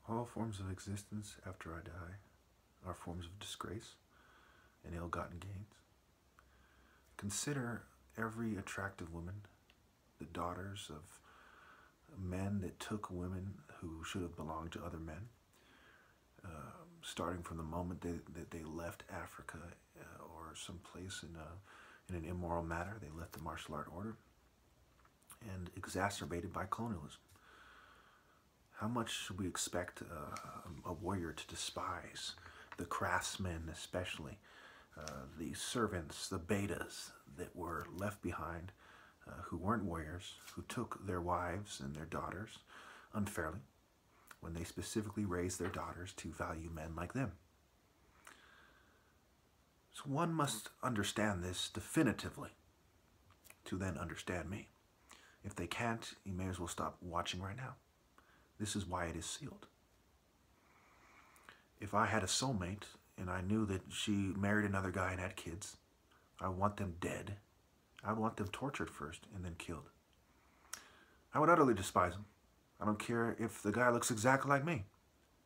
All forms of existence after I die are forms of disgrace and ill-gotten gains. Consider every attractive woman, the daughters of men that took women who should have belonged to other men, starting from the moment that they left Africa or someplace in an immoral manner. They left the martial art order, and exacerbated by colonialism. How much should we expect a warrior to despise the craftsmen, especially the servants, the betas that were left behind, who weren't warriors, who took their wives and their daughters unfairly when they specifically raised their daughters to value men like them? So one must understand this definitively to then understand me. If they can't, you may as well stop watching right now. This is why it is sealed. If I had a soulmate and I knew that she married another guy and had kids, I want them dead. I would want them tortured first and then killed. I would utterly despise them. I don't care if the guy looks exactly like me.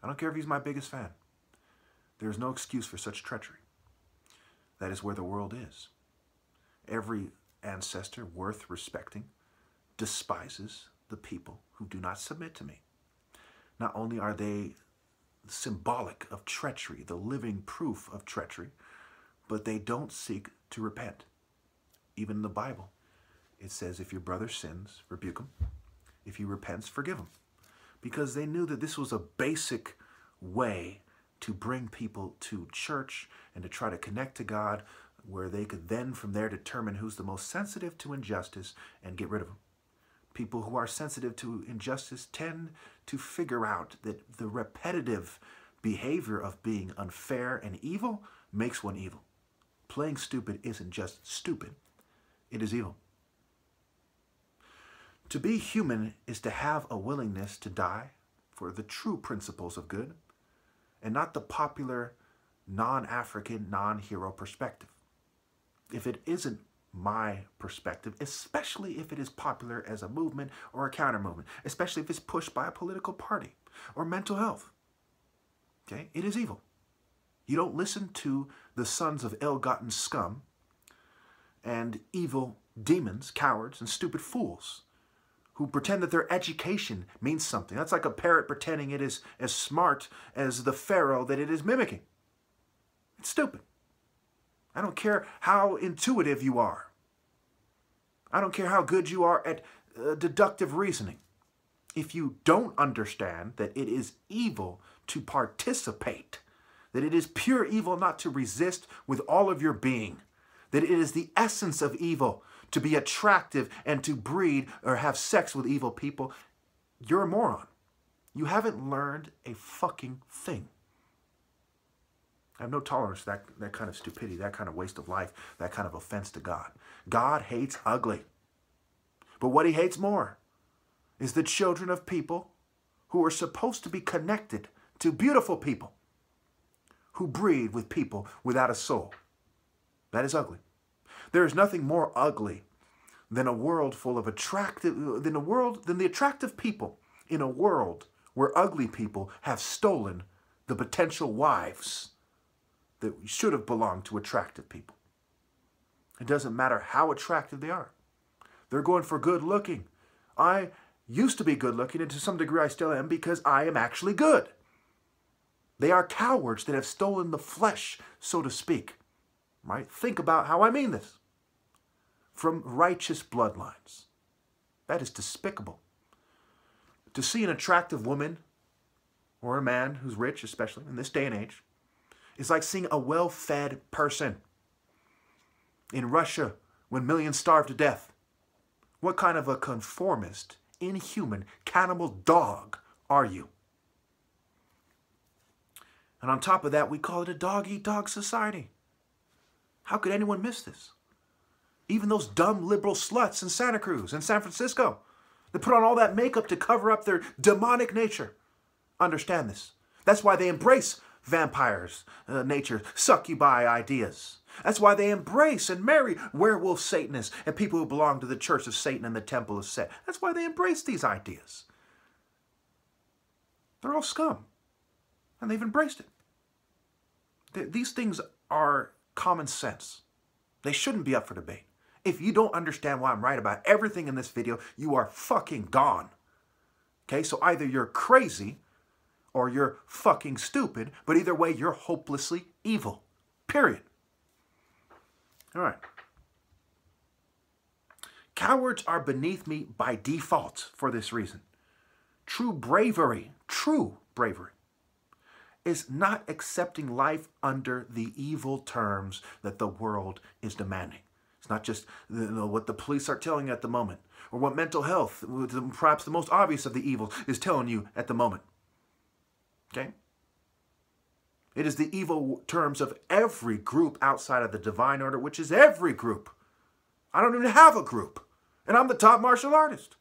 I don't care if he's my biggest fan. There is no excuse for such treachery. That is where the world is. Every ancestor worth respecting despises the people who do not submit to me. Not only are they symbolic of treachery, the living proof of treachery, but they don't seek to repent. Even in the Bible, it says, if your brother sins, rebuke him. If he repents, forgive him. Because they knew that this was a basic way to bring people to church and to try to connect to God, where they could then from there determine who's the most sensitive to injustice and get rid of them. People who are sensitive to injustice tend to figure out that the repetitive behavior of being unfair and evil makes one evil. Playing stupid isn't just stupid, it is evil. To be human is to have a willingness to die for the true principles of good and not the popular, non-African, non-hero perspective. If it isn't my perspective, especially if it is popular as a movement or a counter-movement, especially if it's pushed by a political party or mental health, okay, it is evil. You don't listen to the sons of ill-gotten scum and evil demons, cowards, and stupid fools who pretend that their education means something. That's like a parrot pretending it is as smart as the pharaoh that it is mimicking. It's stupid. I don't care how intuitive you are. I don't care how good you are at deductive reasoning. If you don't understand that it is evil to participate, that it is pure evil not to resist with all of your being, that it is the essence of evil to be attractive and to breed or have sex with evil people, you're a moron. You haven't learned a fucking thing. I have no tolerance for that kind of stupidity, that kind of waste of life, that kind of offense to God. God hates ugly. But what he hates more is the children of people who are supposed to be connected to beautiful people who breed with people without a soul. That is ugly. There is nothing more ugly than a world full of than the attractive people in a world where ugly people have stolen the potential wives that should have belonged to attractive people. It doesn't matter how attractive they are. They're going for good looking. I used to be good looking, and to some degree I still am, because I am actually good. They are cowards that have stolen the flesh, so to speak. Right? Think about how I mean this. From righteous bloodlines. That is despicable. To see an attractive woman, or a man who's rich, especially in this day and age, is like seeing a well-fed person. In Russia, when millions starved to death, what kind of a conformist, inhuman, cannibal dog are you? And on top of that, we call it a dog-eat-dog society. How could anyone miss this? Even those dumb liberal sluts in Santa Cruz and San Francisco, they put on all that makeup to cover up their demonic nature. Understand this. That's why they embrace vampires, nature, succubi ideas. That's why they embrace and marry werewolf Satanists and people who belong to the Church of Satan and the Temple of Set. That's why they embrace these ideas. They're all scum. And they've embraced it. These things are common sense. They shouldn't be up for debate. If you don't understand why I'm right about everything in this video, you are fucking gone. Okay, so either you're crazy or you're fucking stupid, but either way, you're hopelessly evil. Period. All right. Cowards are beneath me by default for this reason. True bravery is not accepting life under the evil terms that the world is demanding. It's not just what the police are telling you at the moment, or what mental health, perhaps the most obvious of the evils, is telling you at the moment. Okay? It is the evil terms of every group outside of the divine order, which is every group. I don't even have a group, and I'm the top martial artist.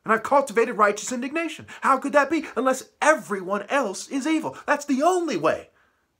And I've cultivated righteous indignation. How could that be? Unless everyone else is evil. That's the only way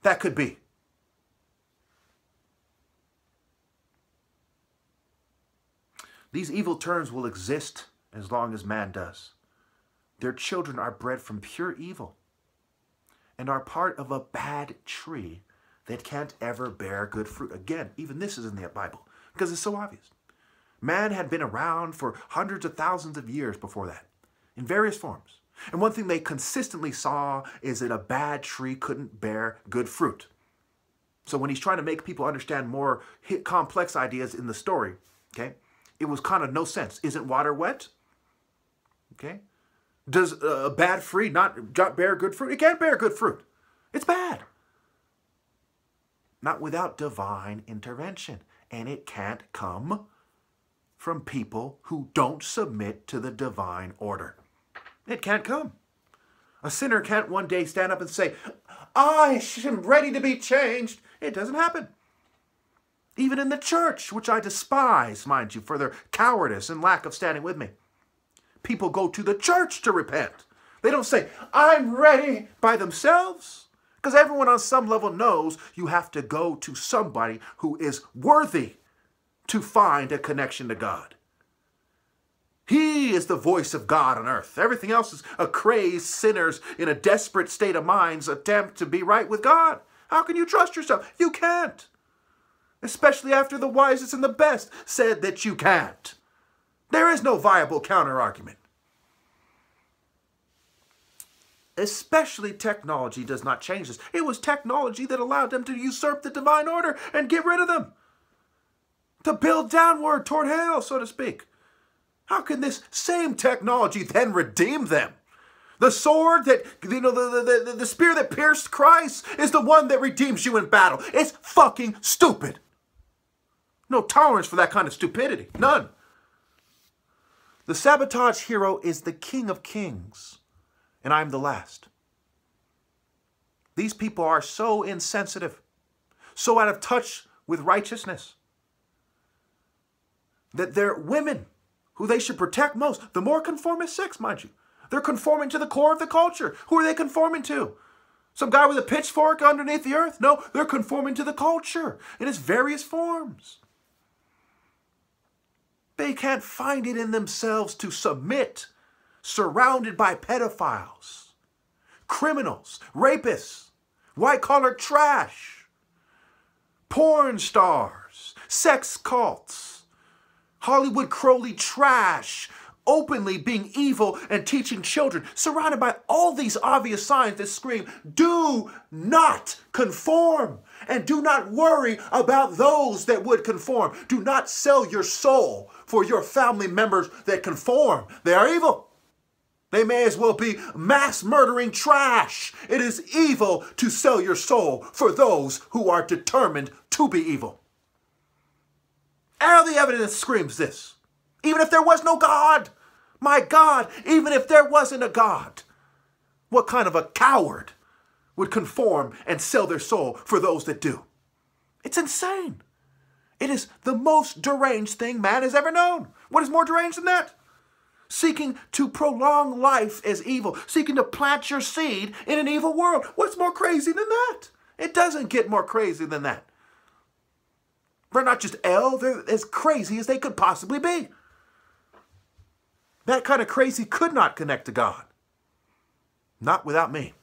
that could be. These evil terms will exist as long as man does. Their children are bred from pure evil and are part of a bad tree that can't ever bear good fruit. Again, even this is in the Bible because it's so obvious. Man had been around for hundreds of thousands of years before that, in various forms. And one thing they consistently saw is that a bad tree couldn't bear good fruit. So when he's trying to make people understand more complex ideas in the story, okay, it was kind of no sense. Isn't water wet? Okay. Does a bad tree not bear good fruit? It can't bear good fruit. It's bad. Not without divine intervention. And it can't come from people who don't submit to the divine order. It can't come. A sinner can't one day stand up and say, I am ready to be changed. It doesn't happen. Even in the church, which I despise, mind you, for their cowardice and lack of standing with me. People go to the church to repent. They don't say, I'm ready by themselves. Because everyone on some level knows you have to go to somebody who is worthy to find a connection to God. He is the voice of God on earth. Everything else is a crazed sinners in a desperate state of mind's attempt to be right with God. How can you trust yourself? You can't. Especially after the wisest and the best said that you can't. There is no viable counter-argument. Especially technology does not change this. It was technology that allowed them to usurp the divine order and get rid of them. To build downward toward hell, so to speak. How can this same technology then redeem them? The sword that, the spear that pierced Christ is the one that redeems you in battle. It's fucking stupid. No tolerance for that kind of stupidity. None. The sabotage hero is the King of Kings, and I'm the last. These people are so insensitive, so out of touch with righteousness, that they're women who they should protect most. The more conformist sex, mind you. They're conforming to the core of the culture. Who are they conforming to? Some guy with a pitchfork underneath the earth? No, they're conforming to the culture in its various forms. They can't find it in themselves to submit, surrounded by pedophiles, criminals, rapists, white-collar trash, porn stars, sex cults, Hollywood Crowley trash, openly being evil and teaching children, surrounded by all these obvious signs that scream, do not conform and do not worry about those that would conform. Do not sell your soul for your family members that conform. They are evil. They may as well be mass murdering trash. It is evil to sell your soul for those who are determined to be evil. All the evidence screams this. Even if there was no God, my God, even if there wasn't a God, what kind of a coward would conform and sell their soul for those that do? It's insane. It is the most deranged thing man has ever known. What is more deranged than that? Seeking to prolong life as evil, seeking to plant your seed in an evil world. What's more crazy than that? It doesn't get more crazy than that. They're not just they're as crazy as they could possibly be. That kind of crazy could not connect to God. Not without me.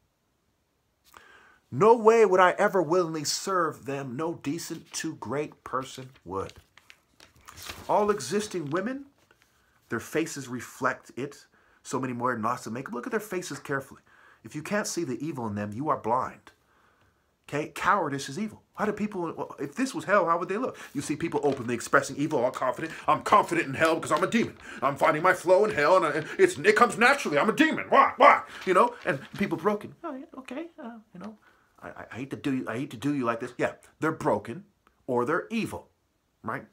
No way would I ever willingly serve them. No decent to great person would. All existing women, their faces reflect it. So many more lots of makeup. Look at their faces carefully. If you can't see the evil in them, you are blind. Okay? Cowardice is evil. How do people, if this was hell, how would they look? You see people openly expressing evil, all confident. I'm confident in hell because I'm a demon. I'm finding my flow in hell, and it comes naturally. I'm a demon. Why? You know? And people broken. Oh, yeah, okay. You know, I hate to do you like this. Yeah, they're broken or they're evil, right?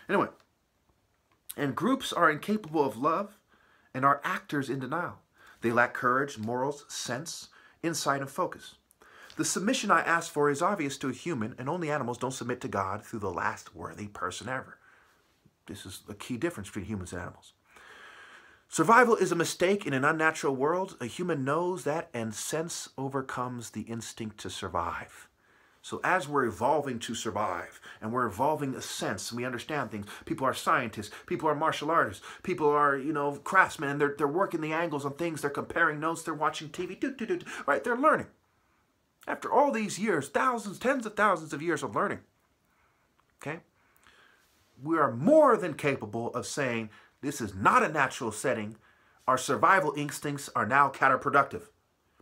Anyway, and groups are incapable of love and are actors in denial. They lack courage, morals, sense, insight, and focus. The submission I ask for is obvious to a human, and only animals don't submit to God through the last worthy person ever. This is a key difference between humans and animals. Survival is a mistake in an unnatural world. A human knows that, and sense overcomes the instinct to survive. So as we're evolving to survive, and we're evolving a sense, and we understand things, people are scientists, people are martial artists, people are, you know, craftsmen, they're working the angles on things, they're comparing notes, they're watching TV, right? They're learning. After all these years, thousands, tens of thousands of years of learning, okay, we are more than capable of saying, this is not a natural setting. Our survival instincts are now counterproductive.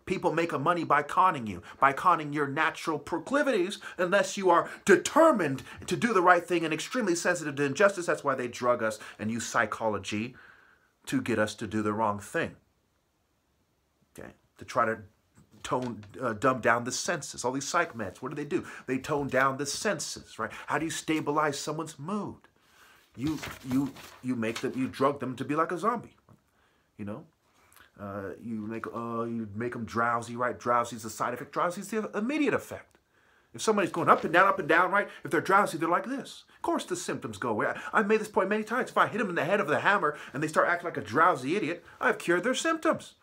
People make money by conning you, by conning your natural proclivities, unless you are determined to do the right thing and extremely sensitive to injustice. That's why they drug us and use psychology to get us to do the wrong thing, okay, to try to dumb down the senses. All these psych meds, what do? They tone down the senses, right? How do you stabilize someone's mood? You drug them to be like a zombie, you know? You make them drowsy, right? Drowsy is a side effect. Drowsy is the immediate effect. If somebody's going up and down, right? If they're drowsy, they're like this. Of course the symptoms go away. I've made this point many times. If I hit them in the head with a hammer and they start acting like a drowsy idiot, I've cured their symptoms.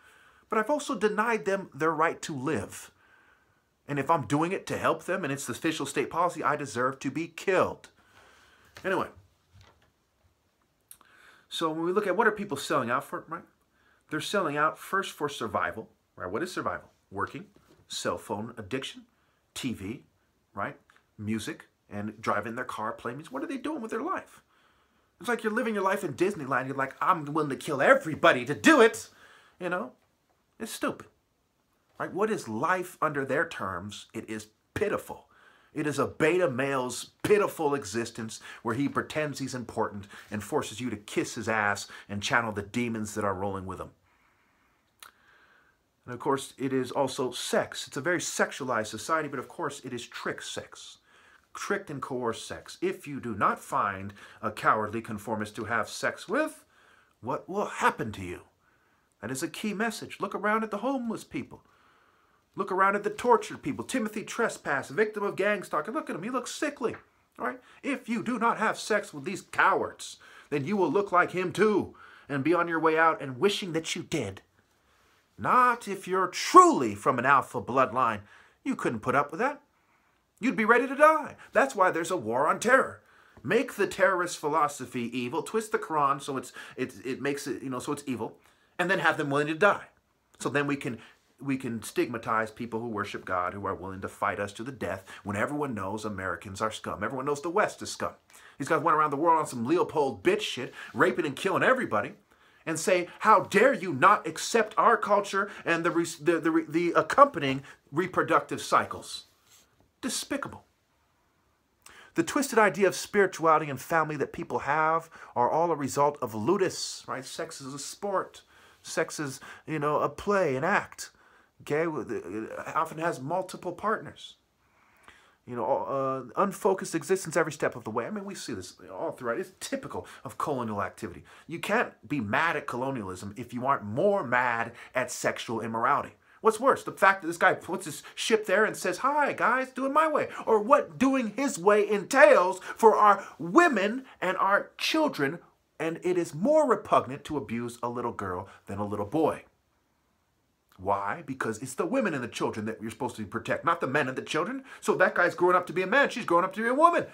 But I've also denied them their right to live. And if I'm doing it to help them and it's the official state policy, I deserve to be killed. Anyway. So when we look at what are people selling out for, right? They're selling out first for survival, right? What is survival? Working, cell phone addiction, TV, right? Music, and driving their car, playing music. What are they doing with their life? It's like you're living your life in Disneyland. You're like, I'm willing to kill everybody to do it, you know? It's stupid, right? What is life under their terms? It is pitiful. It is a beta male's pitiful existence where he pretends he's important and forces you to kiss his ass and channel the demons that are rolling with him. And of course, it is also sex. It's a very sexualized society, but of course, it is trick sex. Tricked and coerced sex. If you do not find a cowardly conformist to have sex with, what will happen to you? That is a key message. Look around at the homeless people. Look around at the tortured people. Timothy Trespass, victim of gang stalking. Look at him. He looks sickly. All right? If you do not have sex with these cowards, then you will look like him too and be on your way out and wishing that you did. Not if you're truly from an alpha bloodline. You couldn't put up with that. You'd be ready to die. That's why there's a war on terror. Make the terrorist philosophy evil. Twist the Quran so it makes it, you know, so it's evil. And then have them willing to die. So then we can stigmatize people who worship God, who are willing to fight us to the death, when everyone knows Americans are scum. Everyone knows the West is scum. These guys went around the world on some Leopold bitch shit, raping and killing everybody, and say, how dare you not accept our culture and the accompanying reproductive cycles. Despicable. The twisted idea of spirituality and family that people have are all a result of ludus, right? Sex is a sport. Sex is, you know, a play, an act. Okay? It often has multiple partners. You know, unfocused existence every step of the way. I mean, we see this all throughout. It's typical of colonial activity. You can't be mad at colonialism if you aren't more mad at sexual immorality. What's worse, the fact that this guy puts his ship there and says, hi, guys, do it my way. Or what doing his way entails for our women and our children. And it is more repugnant to abuse a little girl than a little boy. Why? Because it's the women and the children that you're supposed to protect, not the men and the children. So that guy's growing up to be a man. She's growing up to be a woman.